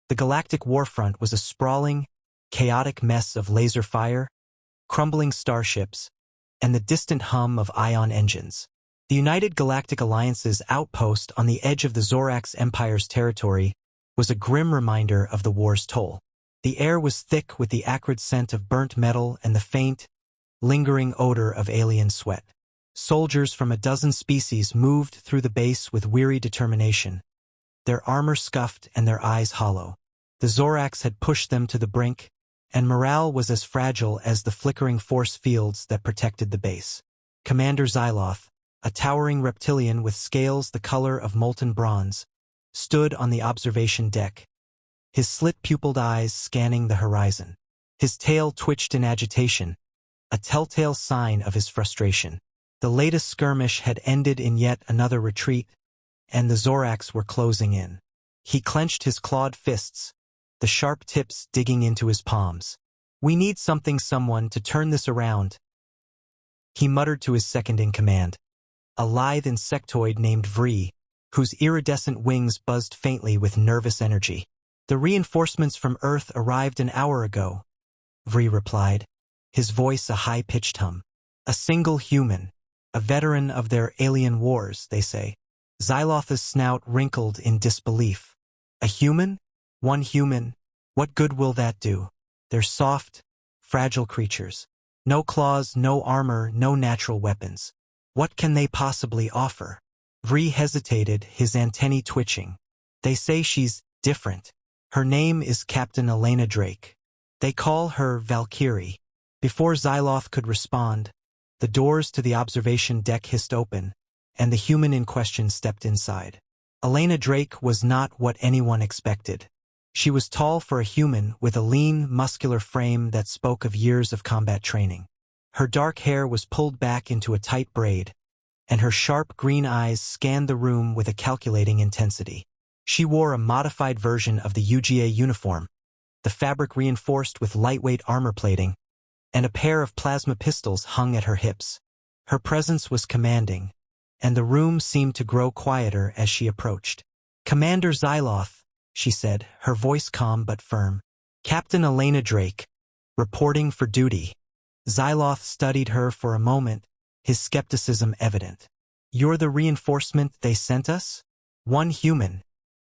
The galactic warfront was a sprawling, chaotic mess of laser fire, crumbling starships, and the distant hum of ion engines. The United Galactic Alliance's outpost on the edge of the Zorax Empire's territory was a grim reminder of the war's toll. The air was thick with the acrid scent of burnt metal and the faint, lingering odor of alien sweat. Soldiers from a dozen species moved through the base with weary determination, their armor scuffed and their eyes hollow. The Zorax had pushed them to the brink, and morale was as fragile as the flickering force fields that protected the base. Commander Xyloth, a towering reptilian with scales the color of molten bronze, stood on the observation deck, his slit-pupilled eyes scanning the horizon. His tail twitched in agitation, a telltale sign of his frustration. The latest skirmish had ended in yet another retreat, and the Zorax were closing in. He clenched his clawed fists, the sharp tips digging into his palms. "We need someone to turn this around," he muttered to his second-in-command, a lithe insectoid named Vree, whose iridescent wings buzzed faintly with nervous energy. "The reinforcements from Earth arrived an hour ago," Vree replied, his voice a high-pitched hum. "A single human, a veteran of their alien wars, they say." Xyloth's snout wrinkled in disbelief. "A human? One human? What good will that do? They're soft, fragile creatures. No claws, no armor, no natural weapons. What can they possibly offer?" Vree hesitated, his antennae twitching. "They say she's different. Her name is Captain Elena Drake. They call her Valkyrie." Before Xyloth could respond, the doors to the observation deck hissed open, and the human in question stepped inside. Elena Drake was not what anyone expected. She was tall for a human, with a lean, muscular frame that spoke of years of combat training. Her dark hair was pulled back into a tight braid, and her sharp green eyes scanned the room with a calculating intensity. She wore a modified version of the UGA uniform, the fabric reinforced with lightweight armor plating, and a pair of plasma pistols hung at her hips. Her presence was commanding, and the room seemed to grow quieter as she approached. "Commander Xyloth," she said, her voice calm but firm. "Captain Elena Drake, reporting for duty." Xyloth studied her for a moment, his skepticism evident. "You're the reinforcement they sent us?" "One human."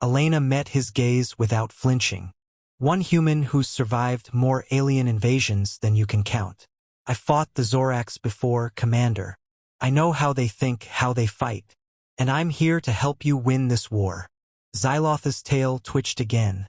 Elena met his gaze without flinching. "One human who's survived more alien invasions than you can count. I fought the Zorax before, Commander. I know how they think, how they fight, and I'm here to help you win this war." Xyloth's tail twitched again,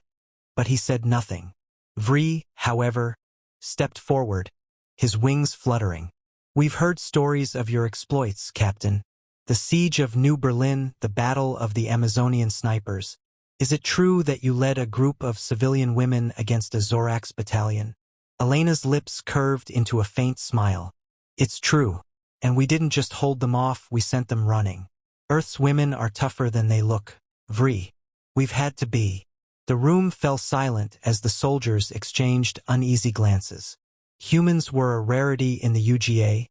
but he said nothing. Vree, however, stepped forward, his wings fluttering. "We've heard stories of your exploits, Captain. The siege of New Berlin, the battle of the Amazonian snipers. Is it true that you led a group of civilian women against a Zorax battalion?" Elena's lips curved into a faint smile. "It's true. And we didn't just hold them off, we sent them running. Earth's women are tougher than they look, Vree. We've had to be." The room fell silent as the soldiers exchanged uneasy glances. Humans were a rarity in the UGA,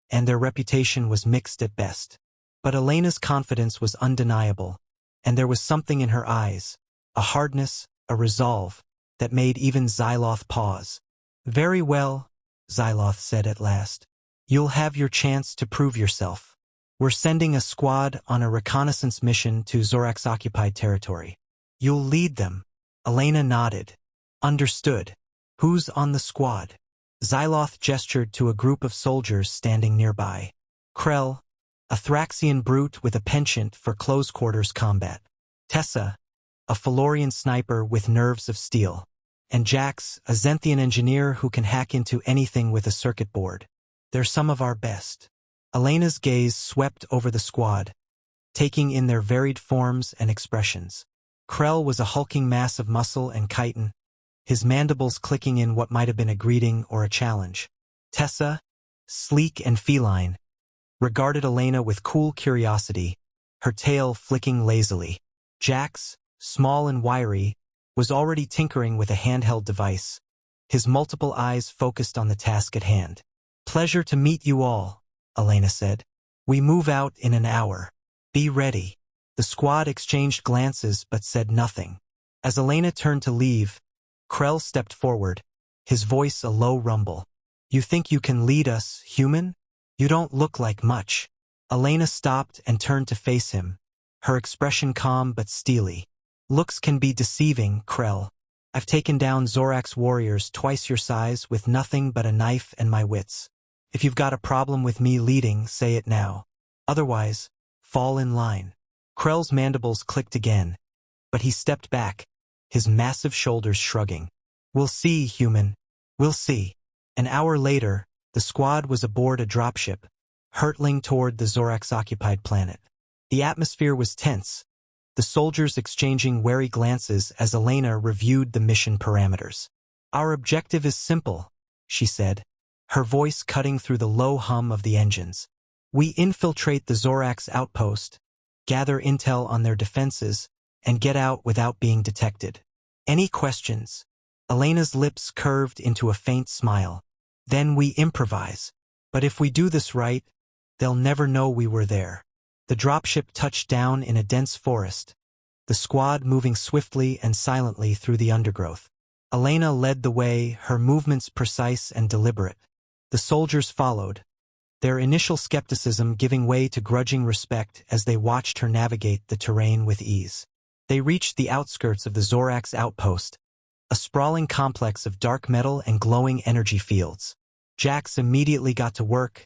and their reputation was mixed at best. But Elena's confidence was undeniable, and there was something in her eyes, a hardness, a resolve, that made even Xyloth pause. "Very well," Xyloth said at last. "You'll have your chance to prove yourself. We're sending a squad on a reconnaissance mission to Zorax-occupied territory. You'll lead them." Elena nodded. "Understood. Who's on the squad?" Xyloth gestured to a group of soldiers standing nearby. "Krell, a Thraxian brute with a penchant for close-quarters combat. Tessa, a Felorian sniper with nerves of steel. And Jax, a Zenthian engineer who can hack into anything with a circuit board. They're some of our best." Elena's gaze swept over the squad, taking in their varied forms and expressions. Krell was a hulking mass of muscle and chitin, his mandibles clicking in what might have been a greeting or a challenge. Tessa, sleek and feline, regarded Elena with cool curiosity, her tail flicking lazily. Jax, small and wiry, was already tinkering with a handheld device, his multiple eyes focused on the task at hand. "Pleasure to meet you all," Elena said. "We move out in an hour. Be ready." The squad exchanged glances but said nothing. As Elena turned to leave, Krell stepped forward, his voice a low rumble. You think you can lead us, human? You don't look like much. Elena stopped and turned to face him, her expression calm but steely. Looks can be deceiving, Krell. I've taken down Zorak's warriors twice your size with nothing but a knife and my wits. If you've got a problem with me leading, say it now. Otherwise, fall in line. Krell's mandibles clicked again, but he stepped back, his massive shoulders shrugging. We'll see, human. We'll see. An hour later, the squad was aboard a dropship, hurtling toward the Zorax-occupied planet. The atmosphere was tense, the soldiers exchanging wary glances as Elena reviewed the mission parameters. Our objective is simple, she said, her voice cutting through the low hum of the engines. We infiltrate the Zorax outpost, gather intel on their defenses, and get out without being detected. Any questions? Elena's lips curved into a faint smile. Then we improvise. But if we do this right, they'll never know we were there. The dropship touched down in a dense forest, the squad moving swiftly and silently through the undergrowth. Elena led the way, her movements precise and deliberate. The soldiers followed, their initial skepticism giving way to grudging respect as they watched her navigate the terrain with ease. They reached the outskirts of the Zorax outpost, a sprawling complex of dark metal and glowing energy fields. Jax immediately got to work,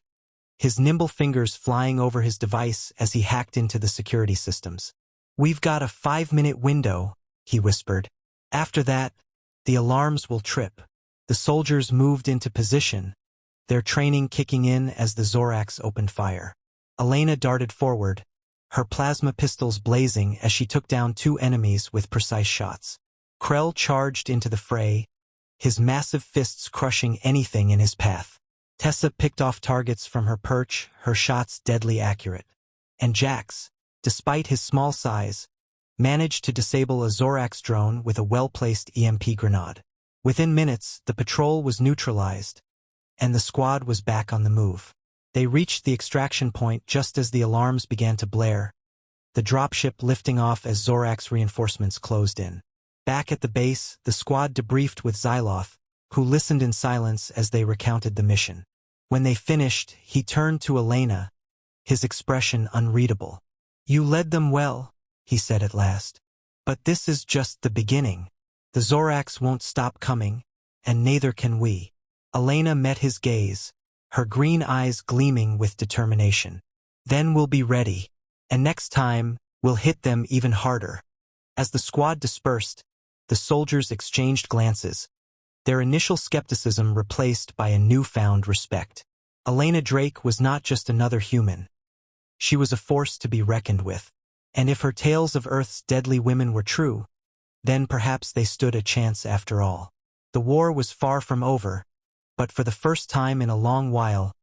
his nimble fingers flying over his device as he hacked into the security systems. We've got a 5-minute window, he whispered. After that, the alarms will trip. The soldiers moved into position, their training kicking in as the Zorax opened fire. Elena darted forward, her plasma pistols blazing as she took down 2 enemies with precise shots. Krell charged into the fray, his massive fists crushing anything in his path. Tessa picked off targets from her perch, her shots deadly accurate. And Jax, despite his small size, managed to disable a Zorax drone with a well-placed EMP grenade. Within minutes, the patrol was neutralized, and the squad was back on the move. They reached the extraction point just as the alarms began to blare, the dropship lifting off as Zorax reinforcements closed in. Back at the base, the squad debriefed with Xyloth, who listened in silence as they recounted the mission. When they finished, he turned to Elena, his expression unreadable. You led them well, he said at last. But this is just the beginning. The Zorax won't stop coming, and neither can we. Elena met his gaze, her green eyes gleaming with determination. Then we'll be ready, and next time, we'll hit them even harder. As the squad dispersed, the soldiers exchanged glances, their initial skepticism replaced by a newfound respect. Elena Drake was not just another human. She was a force to be reckoned with. And if her tales of Earth's deadly women were true, then perhaps they stood a chance after all. The war was far from over, but for the first time in a long while,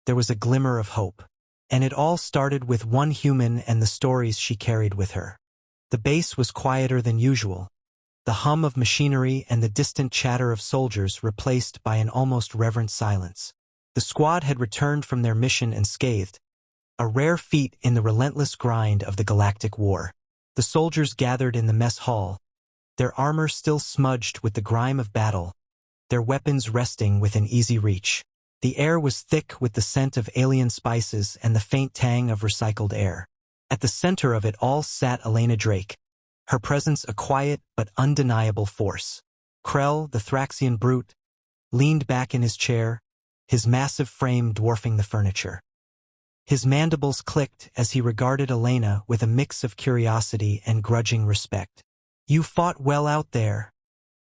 there was a glimmer of hope. And it all started with one human and the stories she carried with her. The base was quieter than usual, the hum of machinery and the distant chatter of soldiers replaced by an almost reverent silence. The squad had returned from their mission unscathed, a rare feat in the relentless grind of the Galactic War. The soldiers gathered in the mess hall, their armor still smudged with the grime of battle, their weapons resting within easy reach. The air was thick with the scent of alien spices and the faint tang of recycled air. At the center of it all sat Elena Drake, her presence a quiet but undeniable force. Krell, the Thraxian brute, leaned back in his chair, his massive frame dwarfing the furniture. His mandibles clicked as he regarded Elena with a mix of curiosity and grudging respect. You fought well out there,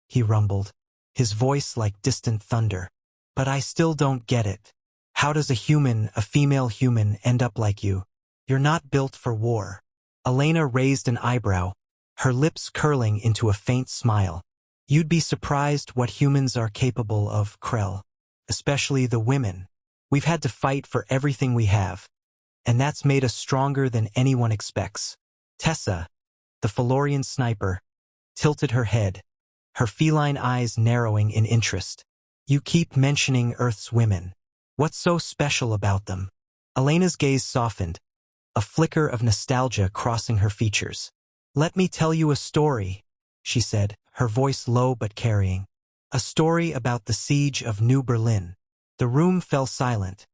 he rumbled, his voice like distant thunder. But I still don't get it. How does a female human, end up like you? You're not built for war. Elena raised an eyebrow, her lips curling into a faint smile. You'd be surprised what humans are capable of, Krell. Especially the women. We've had to fight for everything we have, and that's made us stronger than anyone expects. Tessa, the Felorian sniper, tilted her head, her feline eyes narrowing in interest. You keep mentioning Earth's women. What's so special about them? Elena's gaze softened, a flicker of nostalgia crossing her features. Let me tell you a story, she said, her voice low but carrying. A story about the siege of New Berlin. The room fell silent,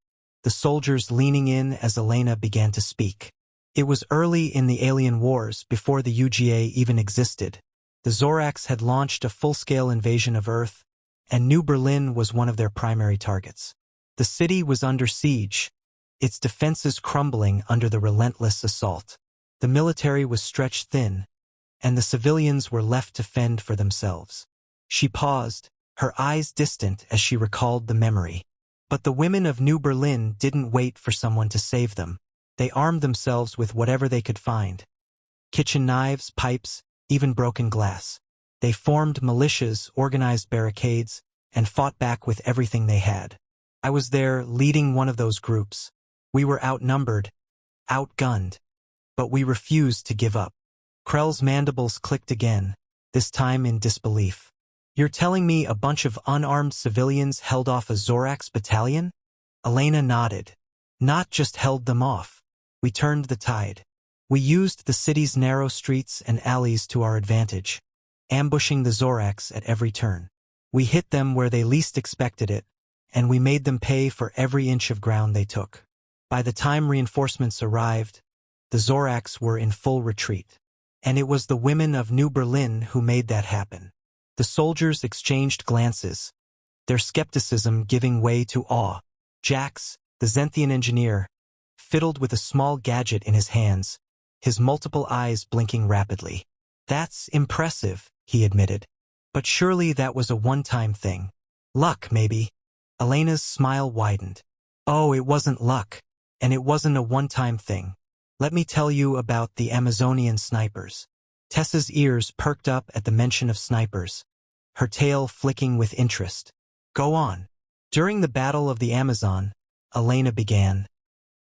the soldiers leaning in as Elena began to speak. It was early in the alien wars, before the UGA even existed. The Zorax had launched a full-scale invasion of Earth, and New Berlin was one of their primary targets. The city was under siege, its defenses crumbling under the relentless assault. The military was stretched thin, and the civilians were left to fend for themselves. She paused, her eyes distant as she recalled the memory. But the women of New Berlin didn't wait for someone to save them. They armed themselves with whatever they could find. Kitchen knives, pipes, even broken glass. They formed militias, organized barricades, and fought back with everything they had. I was there leading one of those groups. We were outnumbered, outgunned, but we refused to give up. Krell's mandibles clicked again, this time in disbelief. You're telling me a bunch of unarmed civilians held off a Zorax battalion? Elena nodded. Not just held them off. We turned the tide. We used the city's narrow streets and alleys to our advantage, ambushing the Zorax at every turn. We hit them where they least expected it, and we made them pay for every inch of ground they took. By the time reinforcements arrived, the Zorax were in full retreat. And it was the women of New Berlin who made that happen. The soldiers exchanged glances, their skepticism giving way to awe. Jax, the Zenthian engineer, fiddled with a small gadget in his hands, his multiple eyes blinking rapidly. That's impressive, he admitted. But surely that was a one-time thing. Luck, maybe. Elena's smile widened. Oh, it wasn't luck, and it wasn't a one-time thing. Let me tell you about the Amazonian snipers. Tessa's ears perked up at the mention of snipers, her tail flicking with interest. Go on. During the Battle of the Amazon, Elena began.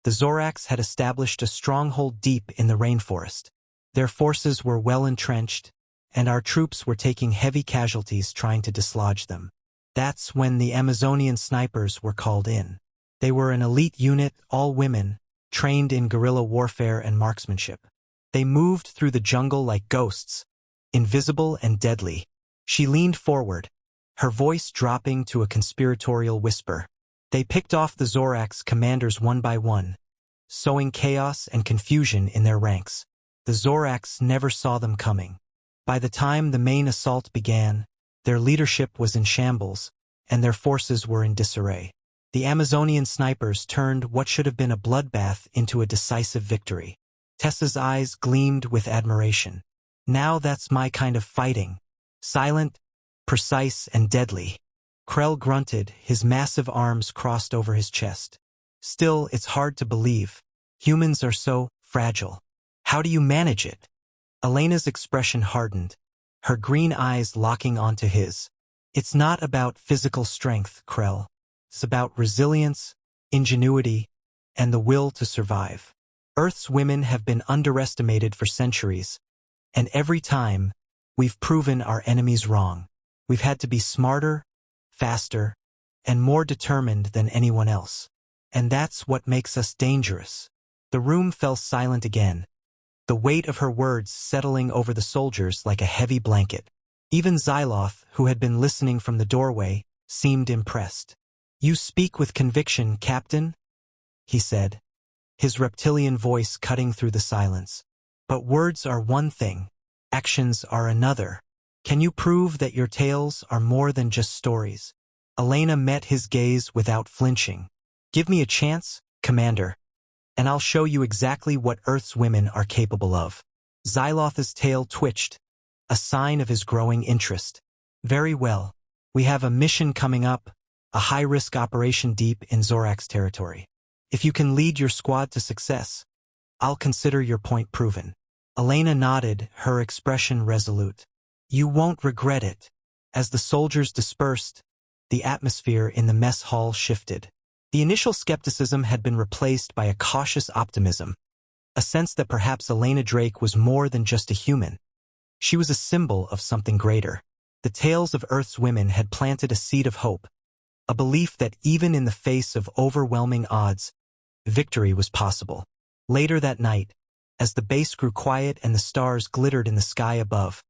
The Zorax had established a stronghold deep in the rainforest. Their forces were well entrenched, and our troops were taking heavy casualties trying to dislodge them. That's when the Amazonian snipers were called in. They were an elite unit, all women, trained in guerrilla warfare and marksmanship. They moved through the jungle like ghosts, invisible and deadly. She leaned forward, her voice dropping to a conspiratorial whisper. They picked off the Zorax commanders one by one, sowing chaos and confusion in their ranks. The Zorax never saw them coming. By the time the main assault began, their leadership was in shambles, and their forces were in disarray. The Amazonian snipers turned what should have been a bloodbath into a decisive victory. Tessa's eyes gleamed with admiration. Now that's my kind of fighting. Silent, precise, and deadly. Krell grunted, his massive arms crossed over his chest. Still, it's hard to believe. Humans are so fragile. How do you manage it? Elena's expression hardened, her green eyes locking onto his. It's not about physical strength, Krell. It's about resilience, ingenuity, and the will to survive. Earth's women have been underestimated for centuries, and every time, we've proven our enemies wrong. We've had to be smarter, faster, and more determined than anyone else. And that's what makes us dangerous. The room fell silent again, the weight of her words settling over the soldiers like a heavy blanket. Even Xyloth, who had been listening from the doorway, seemed impressed. You speak with conviction, Captain, he said, his reptilian voice cutting through the silence. But words are one thing, actions are another. Can you prove that your tales are more than just stories? Elena met his gaze without flinching. Give me a chance, Commander, and I'll show you exactly what Earth's women are capable of. Xyloth's tail twitched, a sign of his growing interest. Very well. We have a mission coming up, a high-risk operation deep in Zorax territory. If you can lead your squad to success, I'll consider your point proven. Elena nodded, her expression resolute. You won't regret it. As the soldiers dispersed, the atmosphere in the mess hall shifted. The initial skepticism had been replaced by a cautious optimism, a sense that perhaps Elena Drake was more than just a human. She was a symbol of something greater. The tales of Earth's women had planted a seed of hope, a belief that even in the face of overwhelming odds, victory was possible. Later that night, as the base grew quiet and the stars glittered in the sky above,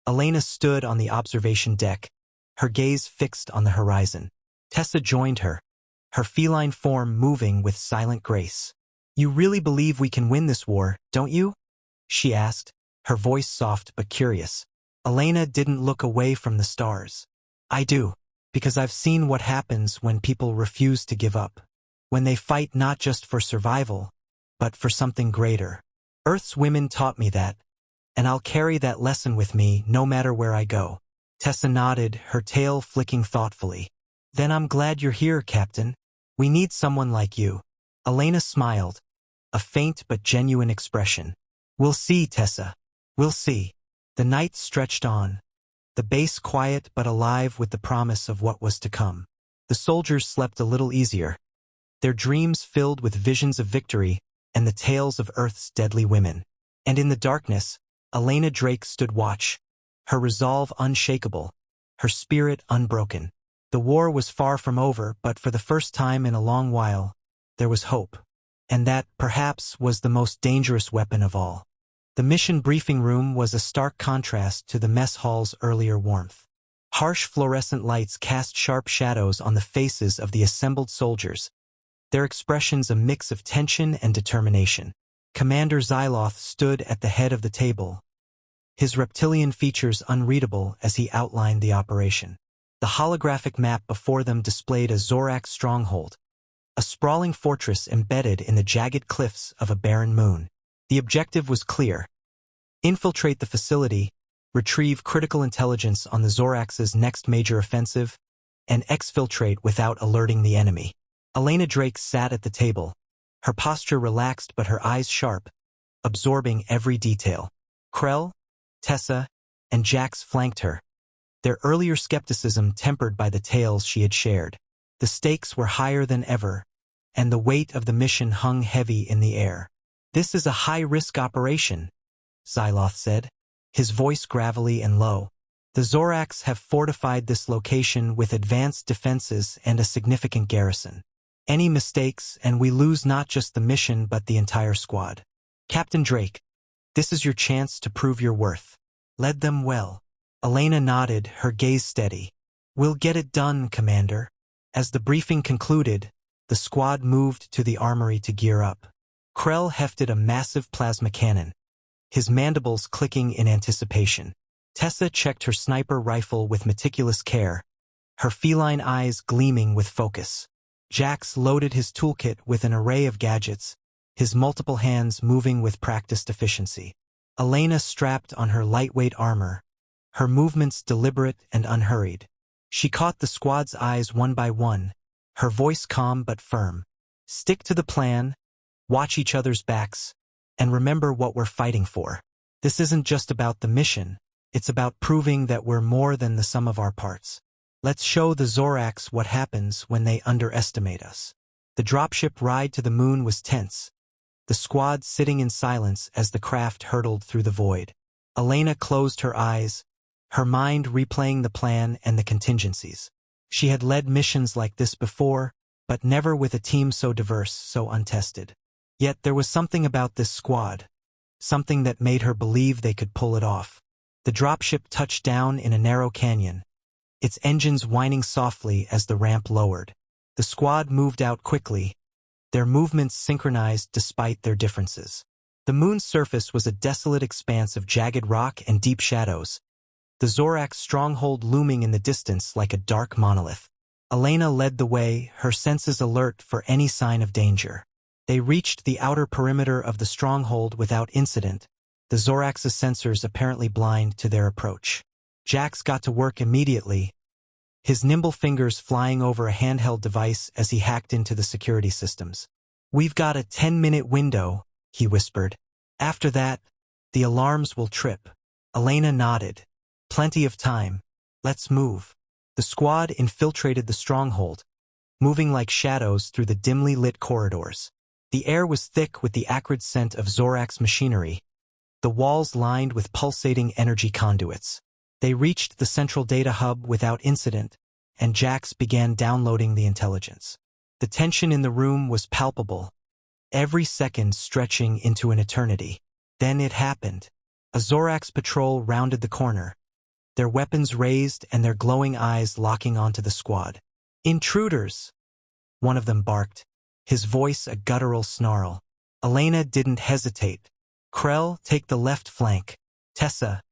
Elena stood on the observation deck, her gaze fixed on the horizon. Tessa joined her, her feline form moving with silent grace. "You really believe we can win this war, don't you?" she asked, her voice soft but curious. Elena didn't look away from the stars. "I do, because I've seen what happens when people refuse to give up. When they fight not just for survival, but for something greater. Earth's women taught me that, and I'll carry that lesson with me no matter where I go." Tessa nodded, her tail flicking thoughtfully. "Then I'm glad you're here, Captain. We need someone like you." Elena smiled, a faint but genuine expression. "We'll see, Tessa. We'll see." The night stretched on, the base quiet but alive with the promise of what was to come. The soldiers slept a little easier, their dreams filled with visions of victory and the tales of Earth's deadly women. And in the darkness, Elena Drake stood watch, her resolve unshakable, her spirit unbroken. The war was far from over, but for the first time in a long while, there was hope. And that, perhaps, was the most dangerous weapon of all. The mission briefing room was a stark contrast to the mess hall's earlier warmth. Harsh fluorescent lights cast sharp shadows on the faces of the assembled soldiers, their expressions a mix of tension and determination. Commander Xyloth stood at the head of the table, his reptilian features unreadable as he outlined the operation. The holographic map before them displayed a Zorak stronghold, a sprawling fortress embedded in the jagged cliffs of a barren moon. The objective was clear: infiltrate the facility, retrieve critical intelligence on the Zorax's next major offensive, and exfiltrate without alerting the enemy. Elena Drake sat at the table, her posture relaxed but her eyes sharp, absorbing every detail. Krell, Tessa, and Jax flanked her, their earlier skepticism tempered by the tales she had shared. The stakes were higher than ever, and the weight of the mission hung heavy in the air. "This is a high-risk operation," Xyloth said, his voice gravelly and low. "The Zorax have fortified this location with advanced defenses and a significant garrison. Any mistakes and we lose not just the mission but the entire squad. Captain Drake, this is your chance to prove your worth. Lead them well." Elena nodded, her gaze steady. "We'll get it done, Commander." As the briefing concluded, the squad moved to the armory to gear up. Krell hefted a massive plasma cannon, his mandibles clicking in anticipation. Tessa checked her sniper rifle with meticulous care, her feline eyes gleaming with focus. Jax loaded his toolkit with an array of gadgets, his multiple hands moving with practiced efficiency. Elena strapped on her lightweight armor, her movements deliberate and unhurried. She caught the squad's eyes one by one, her voice calm but firm. "Stick to the plan, watch each other's backs, and remember what we're fighting for. This isn't just about the mission, it's about proving that we're more than the sum of our parts. Let's show the Zorax what happens when they underestimate us." The dropship ride to the moon was tense, the squad sitting in silence as the craft hurtled through the void. Elena closed her eyes, her mind replaying the plan and the contingencies. She had led missions like this before, but never with a team so diverse, so untested. Yet there was something about this squad, something that made her believe they could pull it off. The dropship touched down in a narrow canyon, its engines whining softly as the ramp lowered. The squad moved out quickly, their movements synchronized despite their differences. The moon's surface was a desolate expanse of jagged rock and deep shadows, the Zorak stronghold looming in the distance like a dark monolith. Elena led the way, her senses alert for any sign of danger. They reached the outer perimeter of the stronghold without incident, the Zorax's sensors apparently blind to their approach. Jax got to work immediately, his nimble fingers flying over a handheld device as he hacked into the security systems. "We've got a 10-minute window," he whispered. "After that, the alarms will trip." Elena nodded. "Plenty of time. Let's move." The squad infiltrated the stronghold, moving like shadows through the dimly lit corridors. The air was thick with the acrid scent of Zorax machinery, the walls lined with pulsating energy conduits. They reached the central data hub without incident, and Jax began downloading the intelligence. The tension in the room was palpable, every second stretching into an eternity. Then it happened. A Zorax patrol rounded the corner, their weapons raised and their glowing eyes locking onto the squad. "Intruders!" one of them barked, his voice a guttural snarl. Elena didn't hesitate. "Krell, take the left flank. Tessa,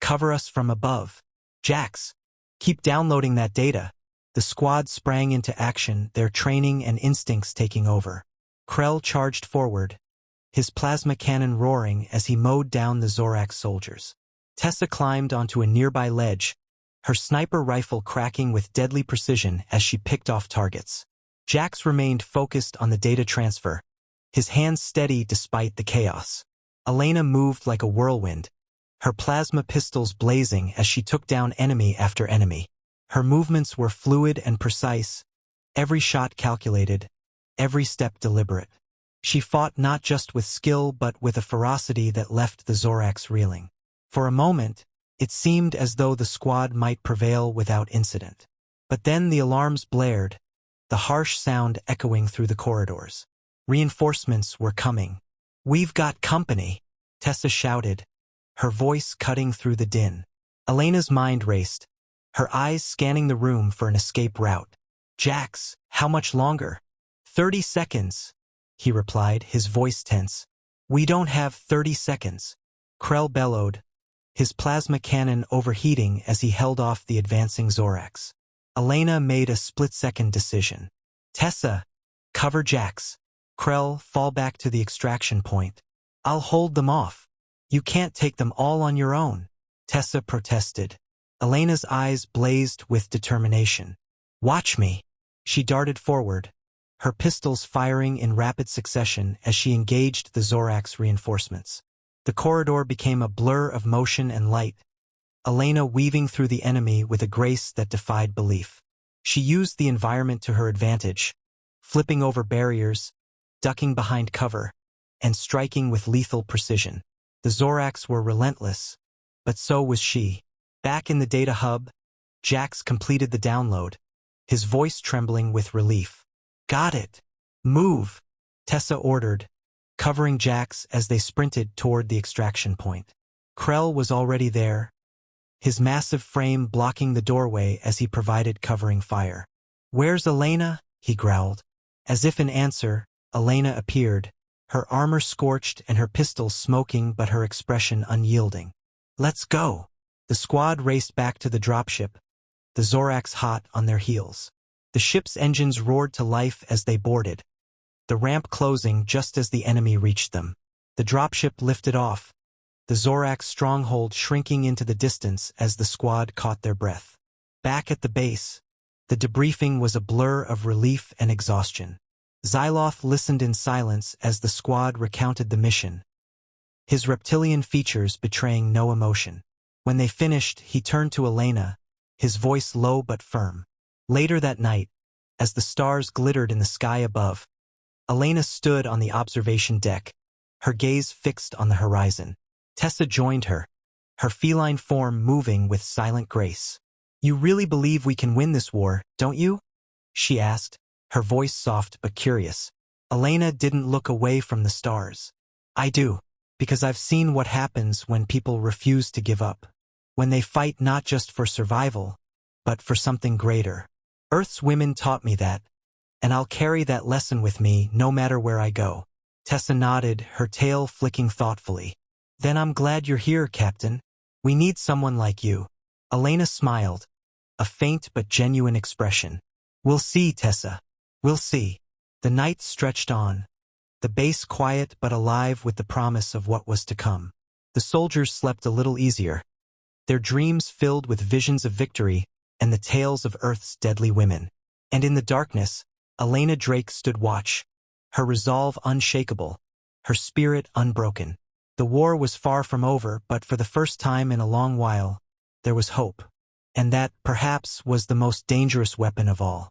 cover us from above. Jax, keep downloading that data." The squad sprang into action, their training and instincts taking over. Krell charged forward, his plasma cannon roaring as he mowed down the Zorax soldiers. Tessa climbed onto a nearby ledge, her sniper rifle cracking with deadly precision as she picked off targets. Jax remained focused on the data transfer, his hands steady despite the chaos. Elena moved like a whirlwind, her plasma pistols blazing as she took down enemy after enemy. Her movements were fluid and precise, every shot calculated, every step deliberate. She fought not just with skill but with a ferocity that left the Zorax reeling. For a moment, it seemed as though the squad might prevail without incident. But then the alarms blared, the harsh sound echoing through the corridors. Reinforcements were coming. "We've got company," Tessa shouted, her voice cutting through the din. Elena's mind raced, her eyes scanning the room for an escape route. "Jax, how much longer?" 30 seconds, he replied, his voice tense. "We don't have 30 seconds. Krell bellowed, his plasma cannon overheating as he held off the advancing Zorax. Elena made a split-second decision. "Tessa, cover Jax. Krell, fall back to the extraction point. I'll hold them off. You can't take them all on your own," Tessa protested. Elena's eyes blazed with determination. "Watch me." She darted forward, her pistols firing in rapid succession as she engaged the Zorax reinforcements. The corridor became a blur of motion and light, Elena weaving through the enemy with a grace that defied belief. She used the environment to her advantage, flipping over barriers, ducking behind cover, and striking with lethal precision. The Zorax were relentless, but so was she. Back in the data hub, Jax completed the download, his voice trembling with relief. "Got it. Move," Tessa ordered, covering Jax as they sprinted toward the extraction point. Krell was already there, his massive frame blocking the doorway as he provided covering fire. "Where's Elena?" he growled. As if in answer, Elena appeared, her armor scorched and her pistols smoking but her expression unyielding. "Let's go." The squad raced back to the dropship, the Zorax hot on their heels. The ship's engines roared to life as they boarded, the ramp closing just as the enemy reached them. The dropship lifted off, the Zorax stronghold shrinking into the distance as the squad caught their breath. Back at the base, the debriefing was a blur of relief and exhaustion. Xyloth listened in silence as the squad recounted the mission, his reptilian features betraying no emotion. When they finished, he turned to Elena, his voice low but firm. Later that night, as the stars glittered in the sky above, Elena stood on the observation deck, her gaze fixed on the horizon. Tessa joined her, her feline form moving with silent grace. "You really believe we can win this war, don't you?" she asked, her voice soft but curious. Elena didn't look away from the stars. "I do, because I've seen what happens when people refuse to give up. When they fight not just for survival, but for something greater. Earth's women taught me that, and I'll carry that lesson with me no matter where I go." Tessa nodded, her tail flicking thoughtfully. "Then I'm glad you're here, Captain. We need someone like you." Elena smiled, a faint but genuine expression. "We'll see, Tessa. We'll see." The night stretched on, the base quiet but alive with the promise of what was to come. The soldiers slept a little easier, their dreams filled with visions of victory and the tales of Earth's deadly women. And in the darkness, Elena Drake stood watch, her resolve unshakable, her spirit unbroken. The war was far from over, but for the first time in a long while, there was hope. And that, perhaps, was the most dangerous weapon of all.